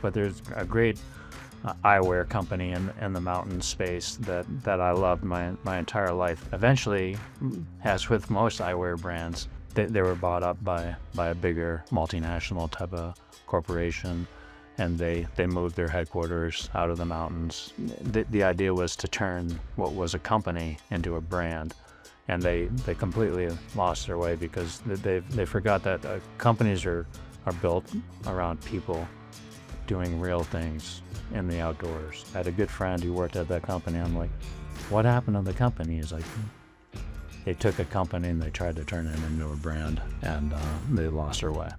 But there's a great eyewear company in the mountain space that I loved my entire life. Eventually, as with most eyewear brands, they were bought up by a bigger multinational type of corporation, and they moved their headquarters out of the mountains. The idea was to turn what was a company into a brand, and they completely lost their way because they forgot that companies are built around people doing real things in the outdoors. I had a good friend who worked at that company. I'm like, what happened to the company? He's like, they took a company and they tried to turn it into a brand, and they lost their way.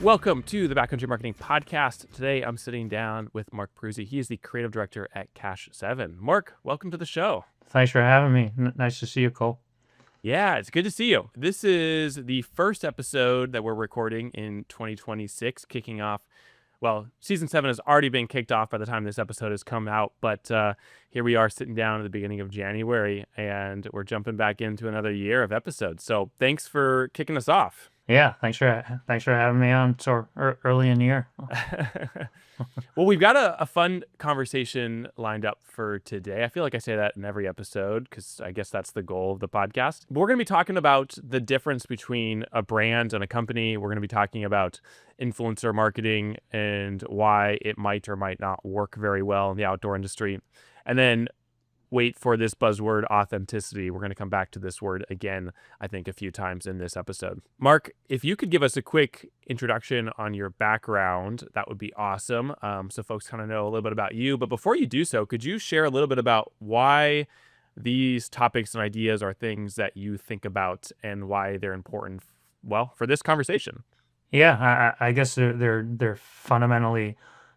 Welcome to the Backcountry Marketing Podcast. Today, I'm sitting down with Marc Peruzzi. He is the creative director at Cash 7. Marc, welcome to the show. Thanks for having me. Nice to see you, Cole. Yeah, it's good to see you. This is the first episode that we're recording in 2026, kicking off. Well, season 7 has already been kicked off by the time this episode has come out, but here we are sitting down at the beginning of January, and we're jumping back into another year of episodes. So thanks for kicking us off. Yeah, thanks for having me on so early in the year. Well, we've got a fun conversation lined up for today. I feel like I say that in every episode because I guess that's the goal of the podcast. But we're going to be talking about the difference between a brand and a company. We're going to be talking about influencer marketing and why it might or might not work very well in the outdoor industry. And then wait for this buzzword, authenticity. We're going to come back to this word again, I think, a few times in this episode. Marc, if you could give us a quick introduction on your background, that would be awesome. So folks kind of know a little bit about you. But before you do so, could you share a little bit about why these topics and ideas are things that you think about and why they're important, well, for this conversation? Yeah, I guess they're fundamentally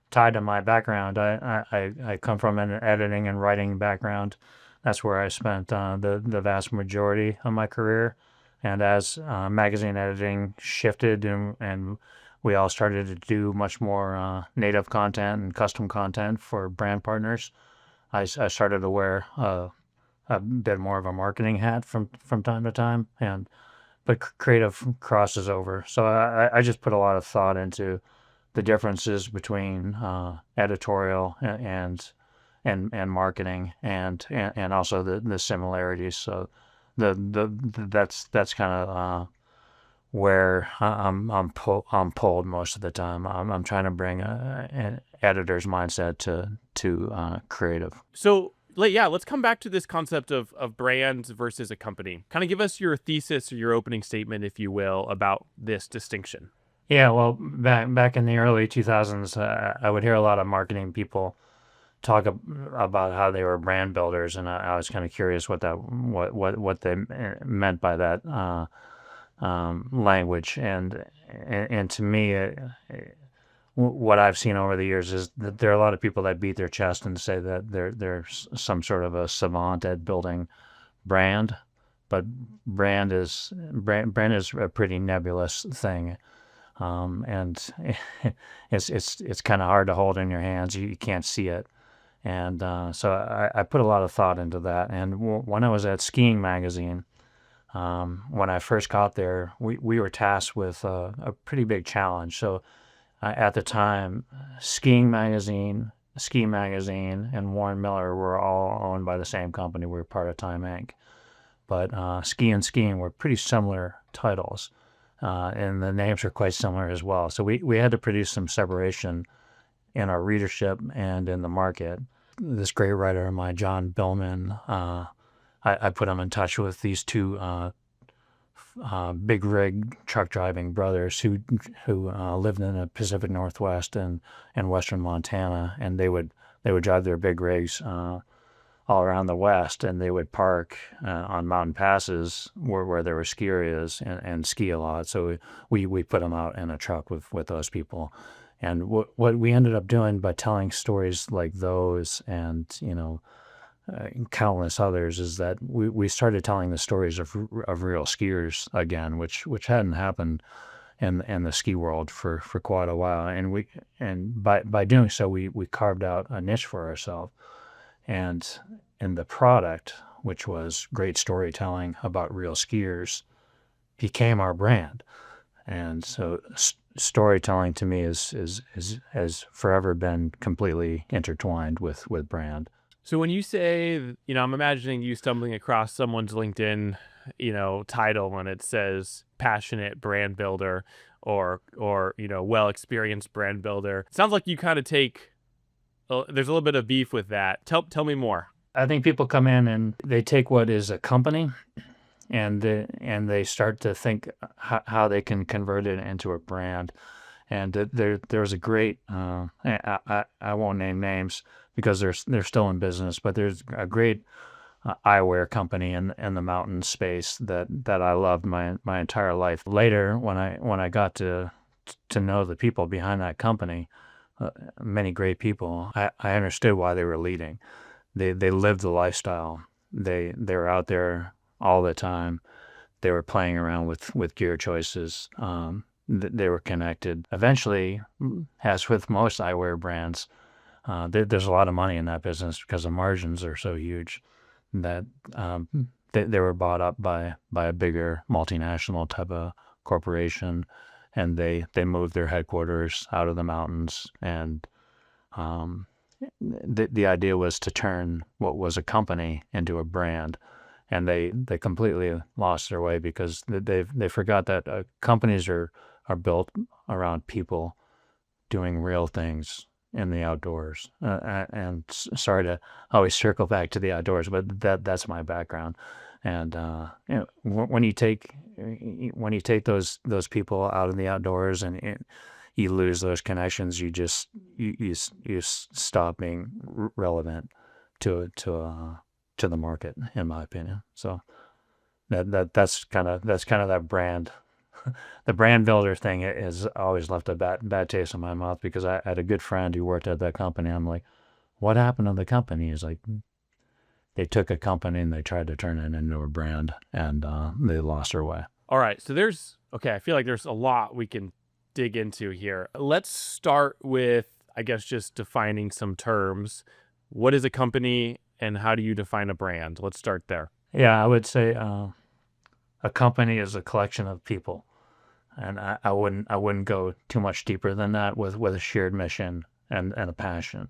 tied to my background. I come from an editing and writing background. That's where I spent the vast majority of my career. And as magazine editing shifted and we all started to do much more native content and custom content for brand partners, I started to wear a bit more of a marketing hat from time to time. But creative crosses over. So I just put a lot of thought into the differences between editorial and marketing and also the similarities. So that's kind of where I'm pulled most of the time. I'm trying to bring an editor's mindset to creative. So let's come back to this concept of brands versus a company. Kind of give us your thesis or your opening statement, if you will, about this distinction. Yeah, well, back in the early 2000s, I would hear a lot of marketing people talk about how they were brand builders, and I was kind of curious what they meant by that language. And to me, what I've seen over the years is that there are a lot of people that beat their chest and say that they're some sort of a savant at building brand, but brand is a pretty nebulous thing. And it's kind of hard to hold in your hands. You can't see it. And so I put a lot of thought into that. And when I was at Skiing Magazine, when I first got there, we were tasked with a pretty big challenge. So at the time, Ski Magazine, and Warren Miller were all owned by the same company. We were part of Time Inc. But Ski and Skiing were pretty similar titles. And the names are quite similar as well. So we had to produce some separation in our readership and in the market. This great writer of mine, John Billman, I put him in touch with these two big rig truck driving brothers who lived in the Pacific Northwest and Western Montana, and they would drive their big rigs all around the West, and they would park on mountain passes where there were ski areas and ski a lot. So we put them out in a truck with those people. And what we ended up doing by telling stories like those and, countless others is that we started telling the stories of real skiers again, which hadn't happened in the ski world for quite a while. And by doing so, we carved out a niche for ourselves. And and the product, which was great storytelling about real skiers, became our brand. And so storytelling to me is has forever been completely intertwined with brand. So when you say, I'm imagining you stumbling across someone's LinkedIn, title when it says passionate brand builder or well experienced brand builder. Sounds like you kind of take there's a little bit of beef with that. Tell me more. I think people come in and they take what is a company and they start to think how they can convert it into a brand. And there's a great I won't name names because they're still in business, but there's a great eyewear company in the mountain space that I loved my entire life. Later, when I got to know the people behind that company, many great people, I understood why they were leading. They lived the lifestyle. They were out there all the time. They were playing around with gear choices. They were connected. Eventually, as with most eyewear brands, there's a lot of money in that business because the margins are so huge that they were bought up by a bigger multinational type of corporation, and they moved their headquarters out of the mountains. And the idea was to turn what was a company into a brand, and they completely lost their way because they forgot that companies are built around people doing real things in the outdoors. And sorry to always circle back to the outdoors, but that's my background. And when you take those people out in the outdoors and you lose those connections, you stop being relevant to the market, in my opinion. So that's kind of that brand. The brand builder thing has always left a bad taste in my mouth because I had a good friend who worked at that company. I'm like, what happened to the company? He's like, they took a company and they tried to turn it into a brand, and they lost their way. All right. So I feel like there's a lot we can dig into here. Let's start with, I guess, just defining some terms. What is a company and how do you define a brand? Let's start there. Yeah, I would say a company is a collection of people. And I wouldn't go too much deeper than that with a shared mission and a passion.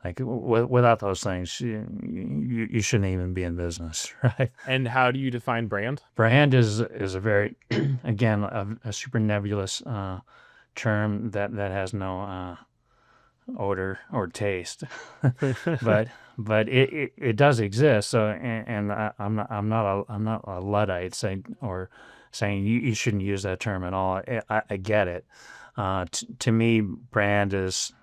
Like without those things, you shouldn't even be in business, right? And how do you define brand? Brand is a very again a super nebulous term that has no odor or taste, but it does exist. So and I'm not a luddite saying you shouldn't use that term at all. I get it. To me, brand is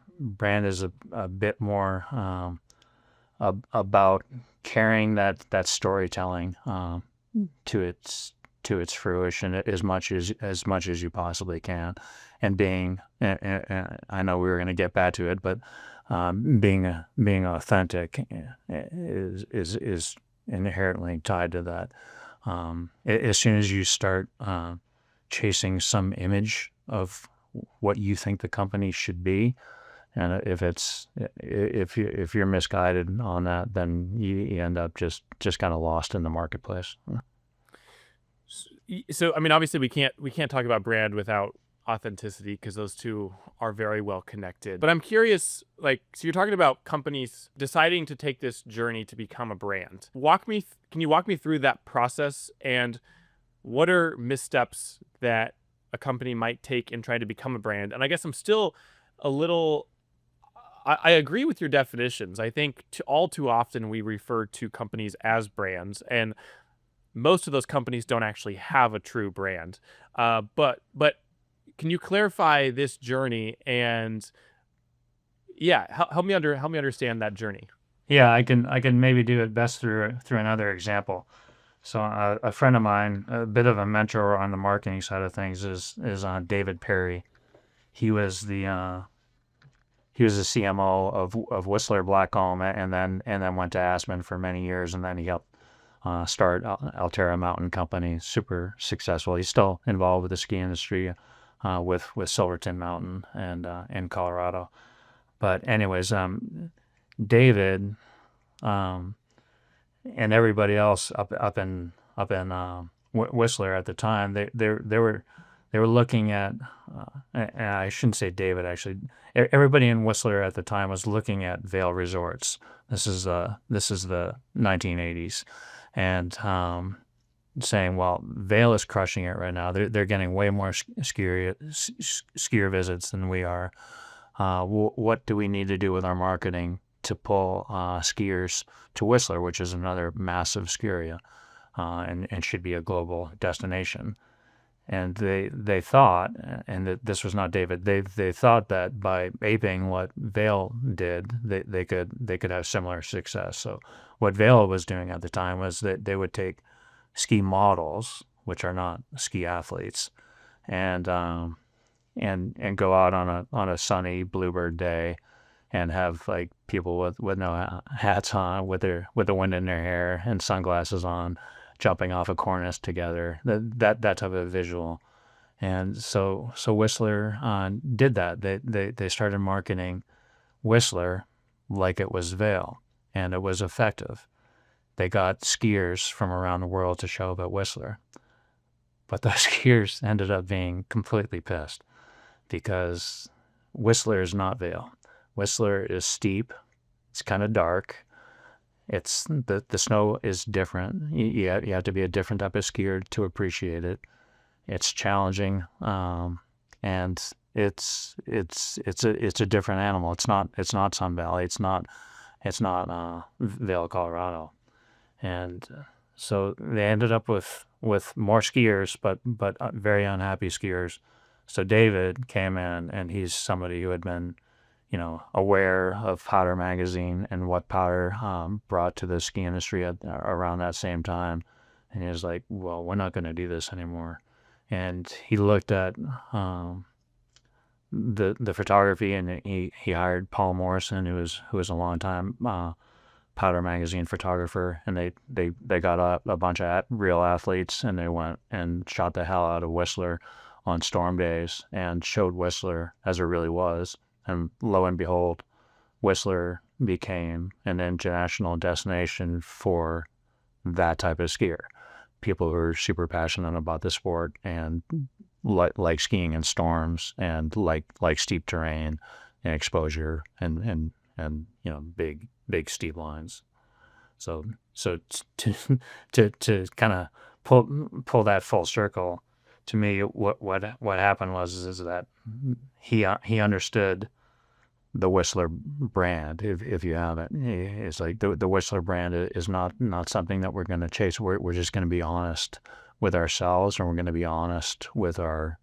a bit more about carrying that storytelling to its fruition as much as you possibly can, and being. I know we were going to get back to it, but being authentic is inherently tied to that. As soon as you start chasing some image of what you think the company should be, and if you're misguided on that, then you end up just kind of lost in the marketplace. So, I mean, obviously, we can't talk about brand without authenticity because those two are very well connected. But I'm curious, so you're talking about companies deciding to take this journey to become a brand. Can you walk me through that process, and what are missteps that a company might take in trying to become a brand? And I guess I'm still a little. I agree with your definitions. I think all too often we refer to companies as brands, and most of those companies don't actually have a true brand. But can you clarify this journey and help me understand that journey? Yeah, I can maybe do it best through another example. So a friend of mine, a bit of a mentor on the marketing side of things, is David Perry. He was the CMO of Whistler Blackcomb, and then went to Aspen for many years, and then he helped start Alterra Mountain Company, super successful. He's still involved with the ski industry with Silverton Mountain and in Colorado. But anyways, David and everybody else up in Whistler at the time, they were looking at, and I shouldn't say David actually. Everybody in Whistler at the time was looking at Vail Resorts. This is the 1980s, and saying, well, Vail is crushing it right now. They're getting way more skier visits than we are. What do we need to do with our marketing to pull skiers to Whistler, which is another massive ski area, and should be a global destination? And they thought, and this was not David. They thought that by aping what Vail did, they could have similar success. So what Vail was doing at the time was that they would take ski models, which are not ski athletes, and and go out on a sunny bluebird day and have like people with no hats on, with the wind in their hair and sunglasses on, jumping off a cornice together. That type of visual. And so Whistler did that. They started marketing Whistler like it was Vail, and it was effective. They got skiers from around the world to show up at Whistler, but those skiers ended up being completely pissed because Whistler is not Vail. Whistler is steep. It's kind of dark. It's the snow is different. You have to be a different type of skier to appreciate it. It's challenging, and it's a different animal. It's not Sun Valley. It's not Vail, Colorado. And so they ended up with more skiers, but very unhappy skiers. So David came in, and he's somebody who had been, aware of Powder magazine and what Powder brought to the ski industry around that same time. And he was like, "Well, we're not going to do this anymore." And he looked at the photography, and he hired Paul Morrison, who was a long time Powder magazine photographer, and they got a bunch of real athletes, and they went and shot the hell out of Whistler on storm days and showed Whistler as it really was. And lo and behold, Whistler became an international destination for that type of skier. People who are super passionate about the sport and like skiing in storms and like steep terrain and exposure and big steep lines. So to kind of pull that full circle, to me, what happened was is that he understood the Whistler brand. If you haven't, it's like the Whistler brand is not something that we're going to chase. We're just going to be honest with ourselves, and we're going to be honest with our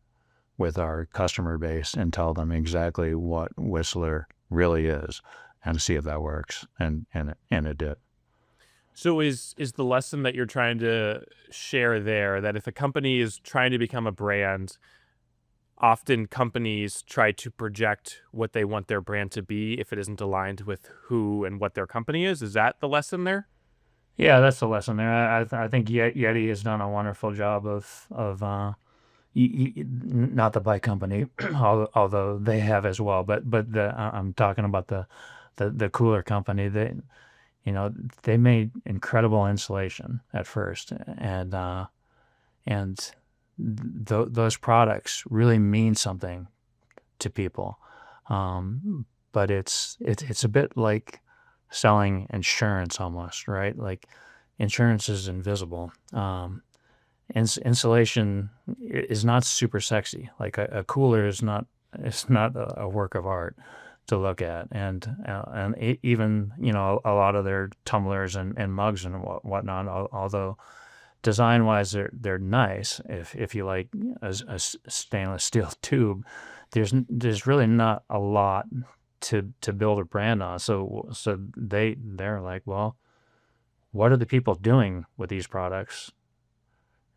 customer base and tell them exactly what Whistler really is, and see if that works. And it did. So is the lesson that you're trying to share there that if a company is trying to become a brand, often companies try to project what they want their brand to be if it isn't aligned with who and what their company is? Is that the lesson there? Yeah, that's the lesson there. I think Yeti has done a wonderful job of not the bike company, although they have as well. But I'm talking about the cooler company. They made incredible insulation at first, and those products really mean something to people. But it's a bit like selling insurance almost, right? Like insurance is invisible. Insulation is not super sexy. Like a cooler is not. It's not a work of art to look at, and even a lot of their tumblers and mugs and whatnot. Although design wise they're nice, if you like a stainless steel tube, there's really not a lot to build a brand on. So they're like, well, what are the people doing with these products?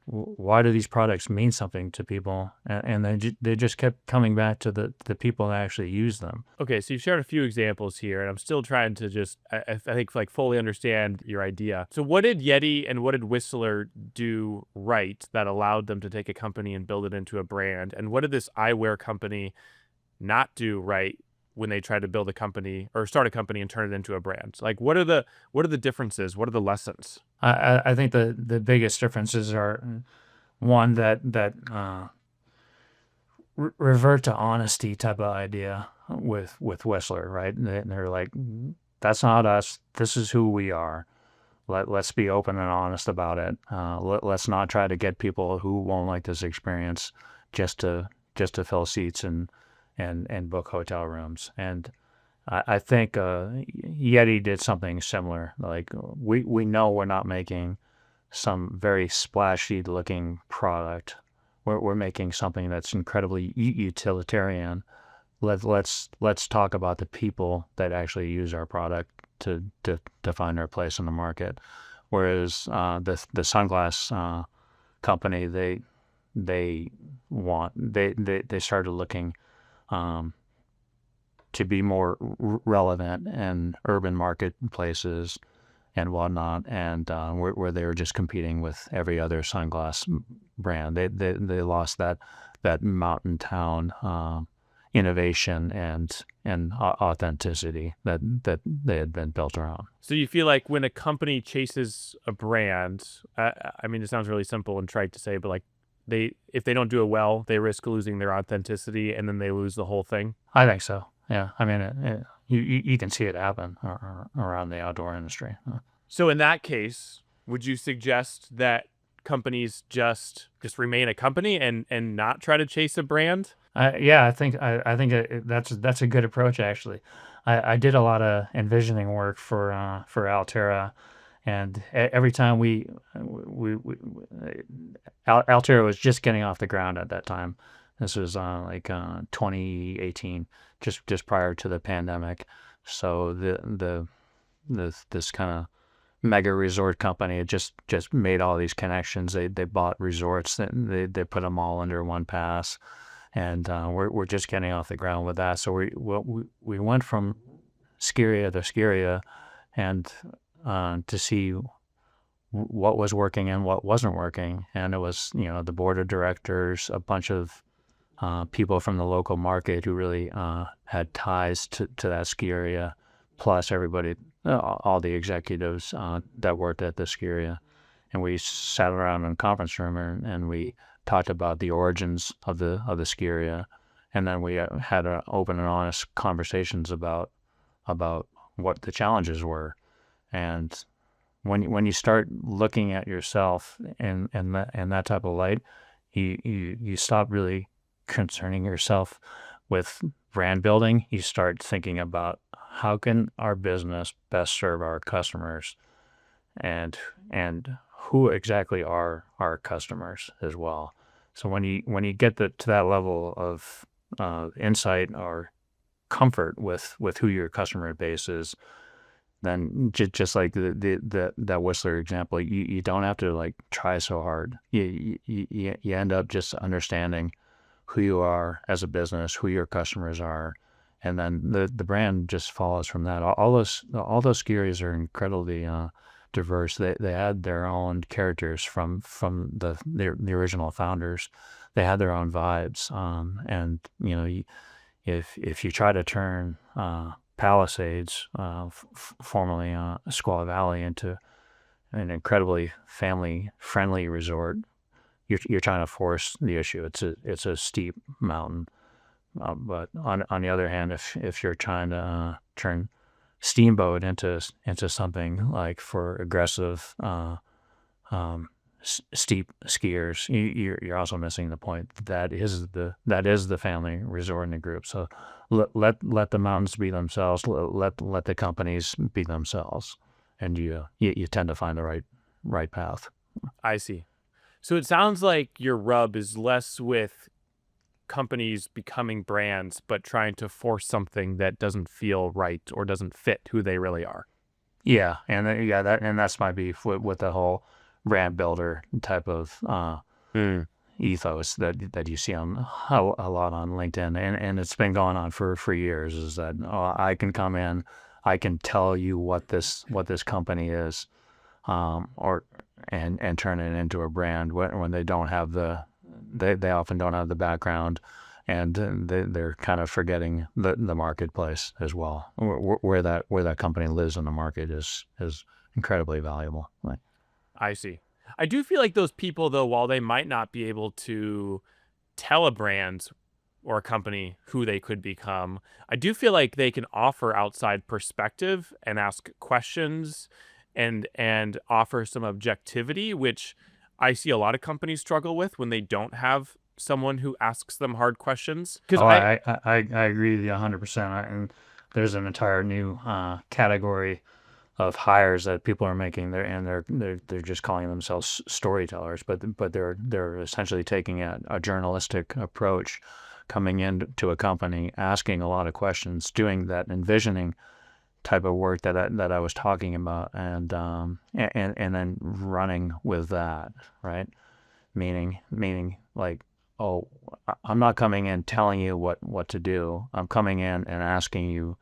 Why do these products mean something to people? And they just kept coming back to the people that actually use them. Okay, so you've shared a few examples here, and I'm still trying to just, I think, like fully understand your idea. So what did Yeti and what did Whistler do right that allowed them to take a company and build it into a brand? And what did this eyewear company not do right when they try to build a company or start a company and turn it into a brand? Like, what are the differences? What are the lessons? I think the biggest differences are one that revert to honesty type of idea with Whistler, right? They're like, that's not us. This is who we are. Let's be open and honest about it. Let's not try to get people who won't like this experience just to fill seats and book hotel rooms. And I think Yeti did something similar. Like we know we're not making some very splashy looking product. We're making something that's incredibly utilitarian. Let's talk about the people that actually use our product to find their place in the market. Whereas the sunglass company, they started looking to be more relevant in urban marketplaces and whatnot, and where they were just competing with every other sunglass brand. They lost that mountain town innovation and authenticity that they had been built around. So you feel like when a company chases a brand, I mean, it sounds really simple and trite to say, but like if they don't do it well, they risk losing their authenticity, and then they lose the whole thing. I think so. Yeah, I mean, you can see it happen around the outdoor industry. So in that case, would you suggest that companies just remain a company and not try to chase a brand? Yeah, I think that's a good approach actually. I did a lot of envisioning work for Altera, and every time we Altera was just getting off the ground at that time. This was 2018, just prior to the pandemic. So this kind of mega resort company had just made all these connections. They bought resorts, they put them all under one pass, and we're just getting off the ground with that. So we went from Skiria to Skiria, and to see what was working and what wasn't working. And it was the board of directors, a bunch of people from the local market who really had ties to that ski area, plus everybody, all the executives that worked at the ski area. And we sat around in a conference room and we talked about the origins of the ski area. And then we had open and honest conversations about what the challenges were. And when you start looking at yourself in that type of light, you stop really concerning yourself with brand building. You start thinking about how can our business best serve our customers, and who exactly are our customers as well. So when you get to that level of insight or comfort with who your customer base is, then just like that Whistler example, you don't have to like try so hard. You end up just understanding who you are as a business, who your customers are, and then the brand just follows from that. All those skiers are incredibly diverse. They had their own characters from the original founders. They had their own vibes, and if you try to turn Palisades, formerly Squaw Valley, into an incredibly family-friendly resort, you're trying to force the issue. It's a steep mountain, but on the other hand, if you're trying to turn Steamboat into something like for aggressive, steep skiers, you're also missing the point. That is the family resort in the group. So let the mountains be themselves. Let the companies be themselves, and you tend to find the right path. I see. So it sounds like your rub is less with companies becoming brands, but trying to force something that doesn't feel right or doesn't fit who they really are. Yeah, and that's my beef with the whole brand builder type of ethos that you see on a lot on LinkedIn, and it's been going on for years. Is that I can come in, I can tell you what this company is, or turn it into a brand when they don't have they often don't have the background they're kind of forgetting the marketplace as well. Where that company lives in the market is incredibly valuable. Like, I see. I do feel like those people, though, while they might not be able to tell a brand or a company who they could become, I do feel like they can offer outside perspective and ask questions and offer some objectivity, which I see a lot of companies struggle with when they don't have someone who asks them hard questions. Because oh, I I agree with you 100%. And there's an entire new category of hires that people are making there, and they're just calling themselves storytellers, but they're essentially taking a journalistic approach, coming into a company, asking a lot of questions, doing that envisioning type of work that I was talking about, and then running with that, right? Meaning like, oh, I'm not coming in telling you what to do. I'm coming in and asking you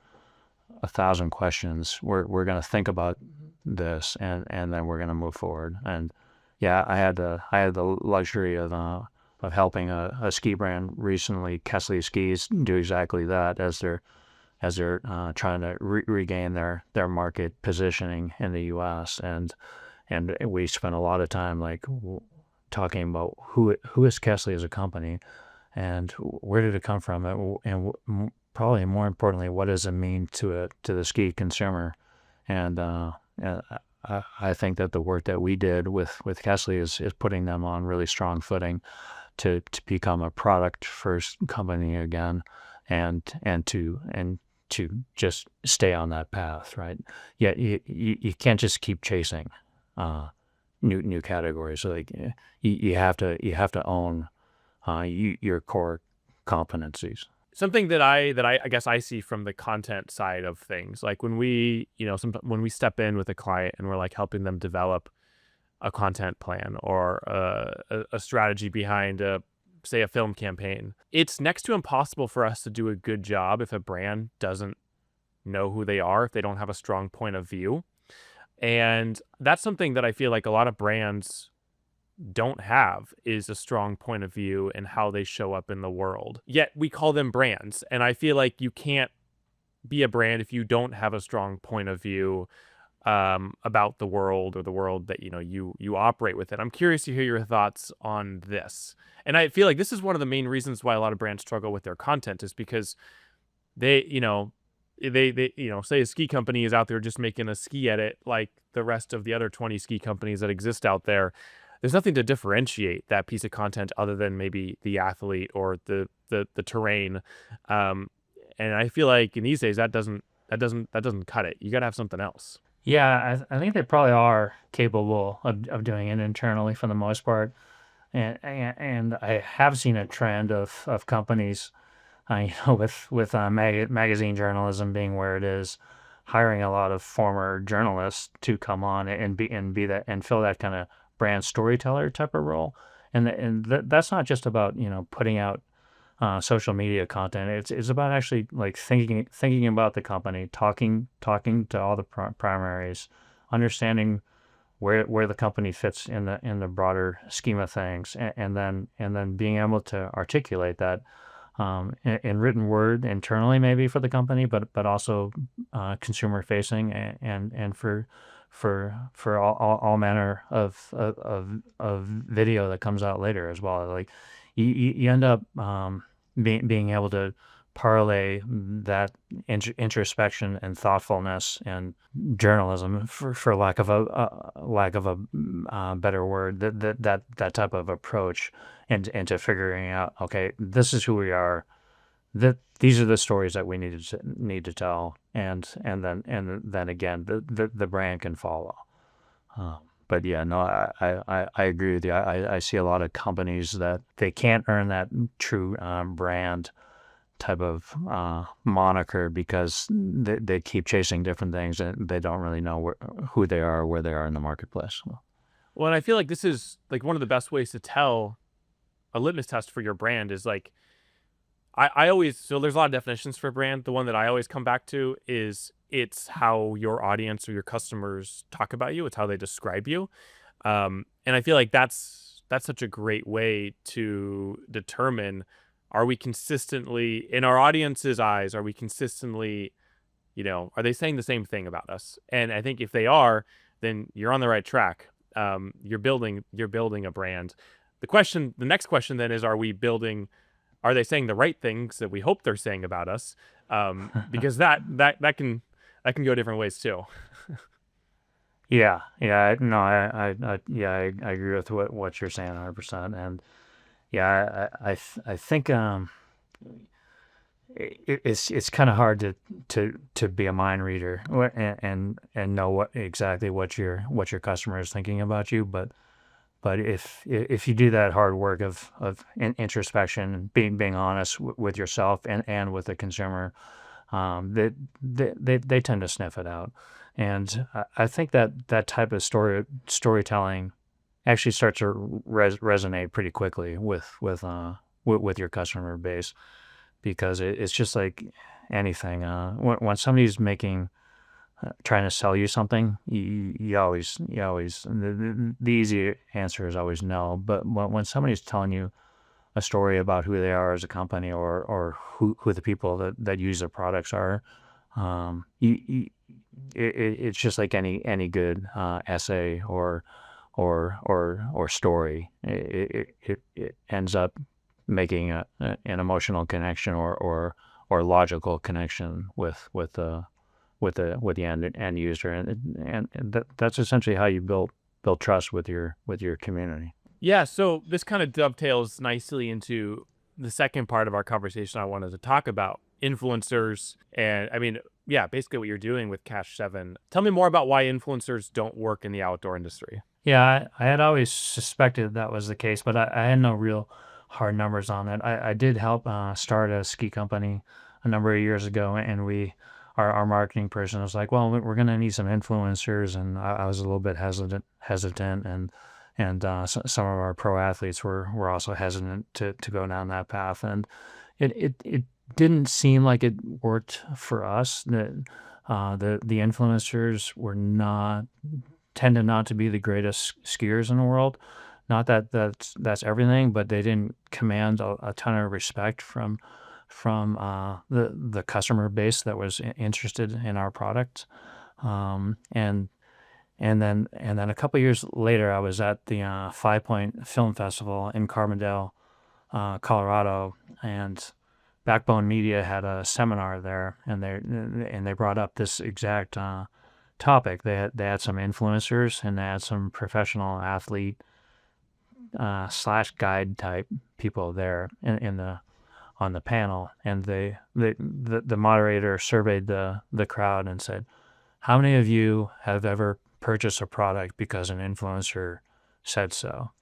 1,000 questions. We're going to think about this, and then we're going to move forward. And yeah, I had the luxury of helping a ski brand recently, Kesley Skis, do exactly that as they're trying to regain their market positioning in the U.S. And we spent a lot of time like talking about who is Kesley as a company, and where did it come from, and probably more importantly, what does it mean to the ski consumer? And I think that the work that we did with Kesley is putting them on really strong footing to become a product first company again, and to just stay on that path, right? Yeah, you can't just keep chasing new categories. So like you have to own your core competencies. something that I guess I see from the content side of things, like when we, when we step in with a client and we're like helping them develop a content plan or a strategy behind say a film campaign, it's next to impossible for us to do a good job if a brand doesn't know who they are, if they don't have a strong point of view. And that's something that I feel like a lot of brands don't have, is a strong point of view and how they show up in the world. Yet we call them brands. And I feel like you can't be a brand if you don't have a strong point of view about the world, or the world that you operate within. I'm curious to hear your thoughts on this. And I feel like this is one of the main reasons why a lot of brands struggle with their content, is because they, say a ski company is out there just making a ski edit like the rest of the other 20 ski companies that exist out there. There's nothing to differentiate that piece of content other than maybe the athlete or the terrain. And I feel like in these days that doesn't cut it. You got to have something else. Yeah, I think they probably are capable of doing it internally for the most part, and I have seen a trend of companies, with magazine journalism being where it is, hiring a lot of former journalists to come on and be that and fill that kind of brand storyteller type of role, and that's not just about putting out social media content. It's about actually like thinking about the company, talking to all the primaries, understanding where the company fits in the broader scheme of things, and then being able to articulate that in written word internally, maybe for the company, but also consumer facing, and for all manner of video that comes out later as well. Like you end up being able to parlay that introspection and thoughtfulness and journalism, for lack of a better word, that type of approach, and into figuring out, okay, this is who we are, that these are the stories that we need to tell, and then again the brand can follow. But yeah, no, I agree with you. I see a lot of companies that they can't earn that true brand type of moniker, because they keep chasing different things, and they don't really know who they are or where they are in the marketplace. Well, and I feel like this is like one of the best ways to tell a litmus test for your brand is like, I always, so there's a lot of definitions for brand. The one that I always come back to is it's how your audience or your customers talk about you. It's how they describe you. And I feel like that's such a great way to determine are we consistently, in our audience's eyes, are we consistently, are they saying the same thing about us? And I think if they are, then you're on the right track. You're building a brand. The next question then is, are they saying the right things that we hope they're saying about us? Because that can go different ways too. Yeah, no, I agree with what you're saying 100%. And yeah, I think it's kind of hard to be a mind reader and know exactly what your customer is thinking about you. But if you do that hard work of introspection, being honest with yourself and with the consumer, they tend to sniff it out. And I think that type of storytelling actually starts to resonate pretty quickly with your customer base, because it's just like anything. When somebody's trying to sell you something, the easy answer is always no. But when somebody's telling you a story about who they are as a company, or who the people that use their products are, it's just like any good essay or story. It ends up making an emotional connection or logical connection with the end user, and that's essentially how you build trust with your community. Yeah, so this kind of dovetails nicely into the second part of our conversation I wanted to talk about influencers. And I mean, yeah, basically what you're doing with Cash 7. Tell me more about why influencers don't work in the outdoor industry. Yeah, I had always suspected that was the case, but I had no real hard numbers on it. I did help start a ski company a number of years ago, and our marketing person was like, "Well, we're going to need some influencers," and I was a little bit hesitant, and some of our pro athletes were also hesitant to go down that path, and it didn't seem like it worked for us. The influencers were not tended not to be the greatest skiers in the world. Not that that's everything, but they didn't command a ton of respect from the customer base that was interested in our product. And then a couple years later, I was at the Five Point Film Festival in Carbondale, Colorado, and Backbone Media had a seminar there, and they brought up this exact topic. They had some influencers, and they had some professional athlete slash guide type people there in the on the panel, and the moderator surveyed the crowd and said, "How many of you have ever purchased a product because an influencer said so?"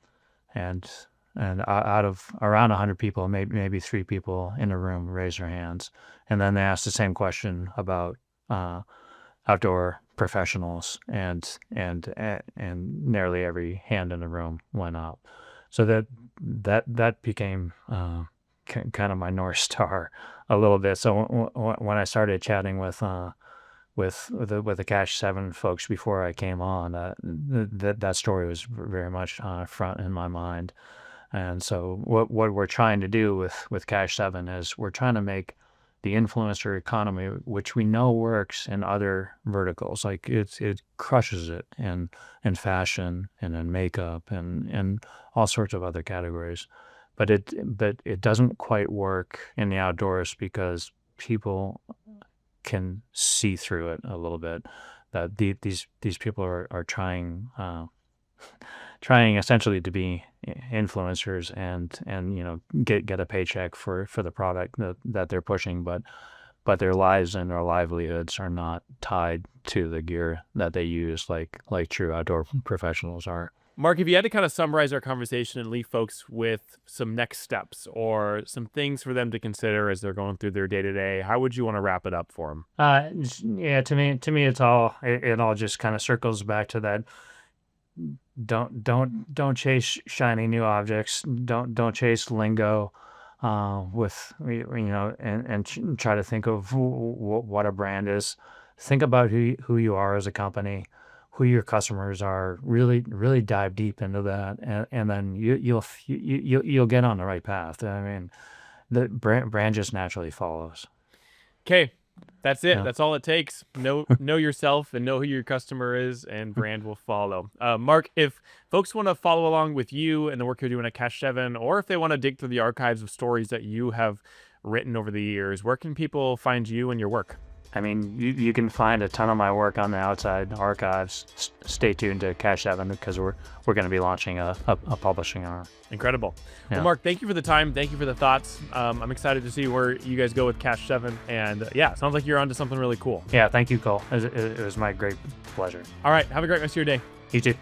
And out of around 100 people, maybe three people in the room raised their hands. And then they asked the same question about outdoor professionals, and nearly every hand in the room went up. So that became kind of my North Star a little bit. So when I started chatting with the Cash 7 folks before I came on, that story was very much front in my mind. And so what we're trying to do with Cash 7 is we're trying to make the influencer economy, which we know works in other verticals, like it crushes it in fashion and in makeup and all sorts of other categories. But it doesn't quite work in the outdoors because people can see through it a little bit. That these people are trying essentially to be influencers and get a paycheck for the product that they're pushing, but their lives and their livelihoods are not tied to the gear that they use, like true outdoor professionals are. Mark, if you had to kind of summarize our conversation and leave folks with some next steps or some things for them to consider as they're going through their day to day, how would you want to wrap it up for them? Yeah, to me, it all just kind of circles back to that. Don't chase shiny new objects. Don't chase lingo, and try to think of what a brand is. Think about who you are as a company, who your customers are. Really dive deep into that, and then you'll get on the right path. I mean, the brand just naturally follows. Okay. That's it. Yeah. That's all it takes. Know yourself and know who your customer is, and brand will follow. Marc, if folks want to follow along with you and the work you're doing at Cash7, or if they want to dig through the archives of stories that you have written over the years, where can people find you and your work? I mean, you can find a ton of my work on the outside archives. Stay tuned to Cash7 because we're going to be launching a publishing arm. Incredible. Yeah. Well, Marc, thank you for the time. Thank you for the thoughts. I'm excited to see where you guys go with Cash7. And yeah, sounds like you're onto something really cool. Yeah, thank you, Cole. It was my great pleasure. All right. Have a great rest of your day. You too.